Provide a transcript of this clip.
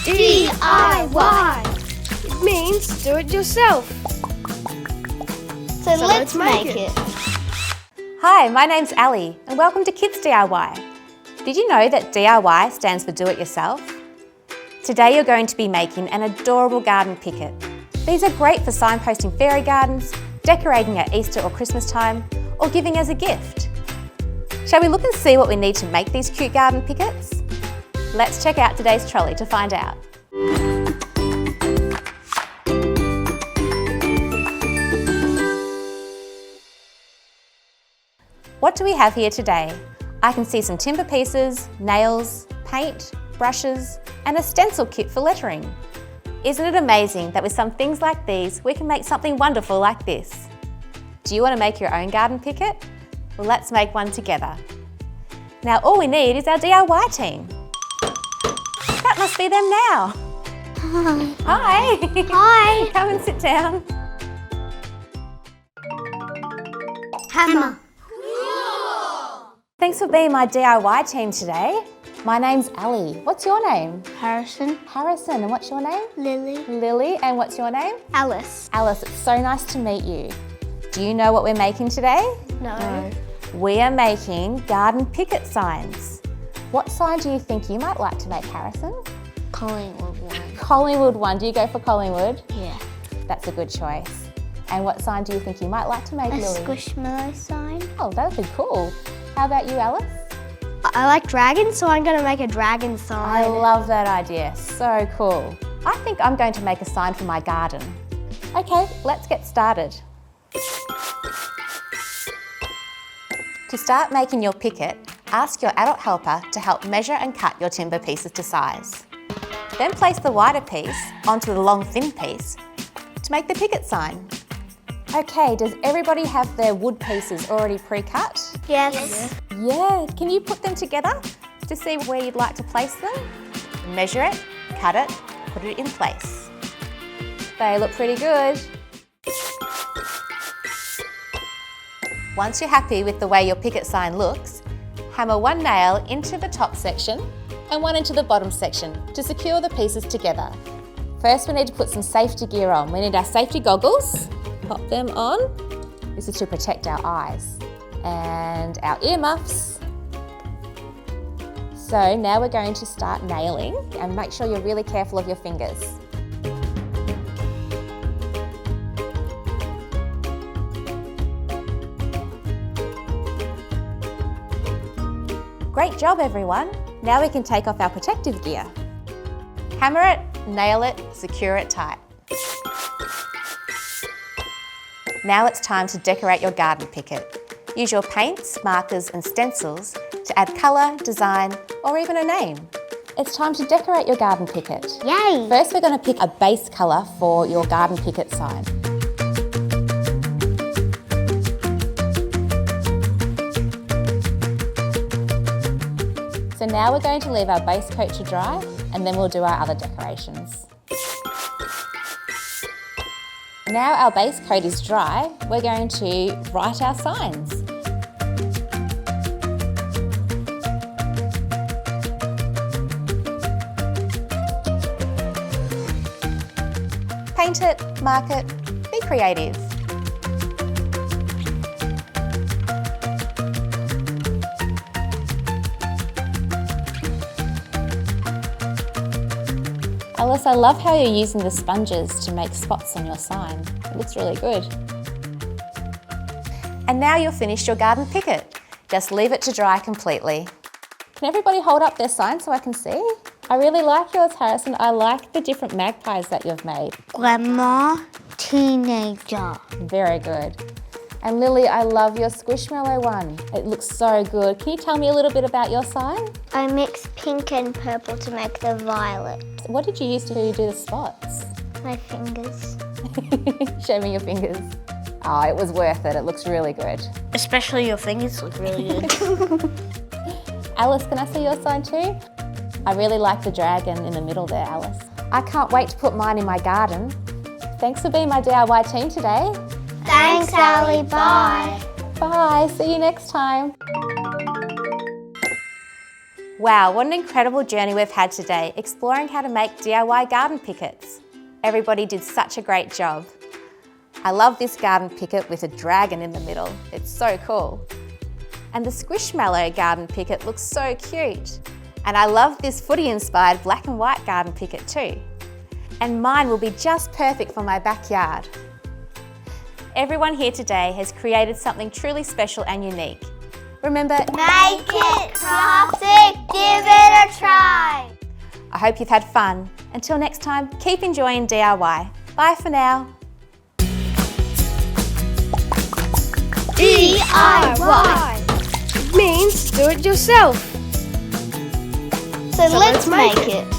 D.I.Y. It means do it yourself. So let's make it. Hi, my name's Ali and welcome to Kids D.I.Y. Did you know that D.I.Y stands for Do It Yourself? Today you're going to be making an adorable garden picket. These are great for signposting fairy gardens, decorating at Easter or Christmas time, or giving as a gift. Shall we look and see what we need to make these cute garden pickets? Let's check out today's trolley to find out. What do we have here today? I can see some timber pieces, nails, paint, brushes, and a stencil kit for lettering. Isn't it amazing that with some things like these, we can make something wonderful like this? Do you want to make your own garden picket? Well, let's make one together. Now all we need is our DIY team. That must be them now. Hi. Hi. Come and sit down. Hammer. Thanks for being my DIY team today. My name's Ali. What's your name? Harrison. Harrison. And what's your name? Lily. Lily. And what's your name? Alice. Alice. It's so nice to meet you. Do you know what we're making today? No. We are making garden picket signs. What sign do you think you might like to make, Harrison? Collingwood one. Collingwood one. Do you go for Collingwood? Yeah. That's a good choice. And what sign do you think you might like to make, A Lily? squishmallow sign. Oh, that would be cool. How about you, Alice? I like dragons, so I'm going to make a dragon sign. I love that idea. So cool. I think I'm going to make a sign for my garden. Okay, let's get started. To start making your picket, ask your adult helper to help measure and cut your timber pieces to size. Then place the wider piece onto the long thin piece to make the picket sign. Okay, does everybody have their wood pieces already pre-cut? Yes. Yeah, can you put them together to see where you'd like to place them? Measure it, cut it, put it in place. They look pretty good. Once you're happy with the way your picket sign looks, hammer one nail into the top section and one into the bottom section to secure the pieces together. First, we need to put some safety gear on. We need our safety goggles. Pop them on. This is to protect our eyes. And our earmuffs. So now we're going to start nailing and make sure you're really careful of your fingers. Great job, everyone. Now we can take off our protective gear. Hammer it, nail it, secure it tight. Now it's time to decorate your garden picket. Use your paints, markers and stencils to add colour, design or even a name. It's time to decorate your garden picket. Yay! First we're going to pick a base colour for your garden picket sign. So now we're going to leave our base coat to dry and then we'll do our other decorations. Now our base coat is dry, we're going to write our signs. Paint it, mark it, be creative. Alice, I love how you're using the sponges to make spots on your sign. It looks really good. And now you've finished your garden picket. Just leave it to dry completely. Can everybody hold up their sign so I can see? I really like yours, Harrison. I like the different magpies that you've made. Grandma, teenager. Very good. And Lily, I love your squishmallow one. It looks so good. Can you tell me a little bit about your sign? I mixed pink and purple to make the violet. What did you use to do the spots? My fingers. Show me your fingers. Oh, it was worth it. It looks really good. Especially your fingers look really good. Alice, can I see your sign too? I really like the dragon in the middle there, Alice. I can't wait to put mine in my garden. Thanks for being my DIY team today. Thanks, Ali. Bye. Bye. See you next time. Wow, what an incredible journey we've had today, exploring how to make DIY garden pickets. Everybody did such a great job. I love this garden picket with a dragon in the middle. It's so cool. And the Squishmallow garden picket looks so cute. And I love this footy-inspired black and white garden picket too. And mine will be just perfect for my backyard. Everyone here today has created something truly special and unique. Remember, Make it, craft it, give it a try. I hope you've had fun. Until next time, keep enjoying DIY. Bye for now. D.I.Y. Means do it yourself. So let's make it.